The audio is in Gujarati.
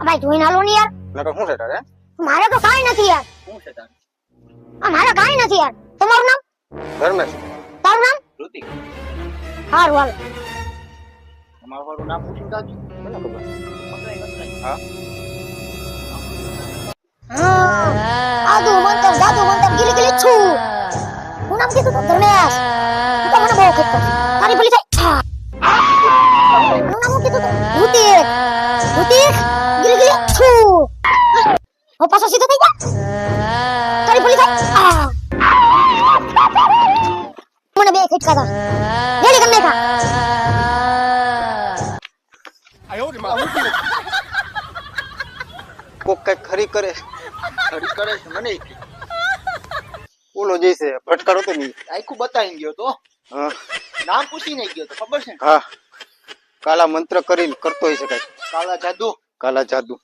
ભાઈ જોઈને હાલો ને યાર. નકર શું છે તારે? મારે તો કાઈ નથી યાર. શું છે તારે? મારે કાઈ નથી યાર. તમારું નામ? ધર્મેશ. તારું નામ? ઋતિક. હારું હાલ. તમારું નામ પૂછ્યું તાજુ? મને ખબર. હા. આદુ મંતર જાદુ મંતર ગીલી ગીલી છું. હું નામ કીધું તો ધર્મેશ. તું તો મને બહુ ખટકો. તારી ભૂલી જાય. હું નામ કીધું તો ઋતિક. ઋતિક ગીલી ગીલી છું. ઓ પાછો સીધો થઈ જા. તારી ભૂલી જાય. મને બે ખટકા હતા. રેડી કર નાખા. કોક કઈ ખરી કરે છે મને ઓલો જઈશે ભટકારો તો નહીં આખું બતાવી ગયો તો હા નામ પૂછી નહીં ગયો તો ખબર છે હા કાલા મંત્ર કરીને કરતો હોય છે કઈ કાલા જાદુ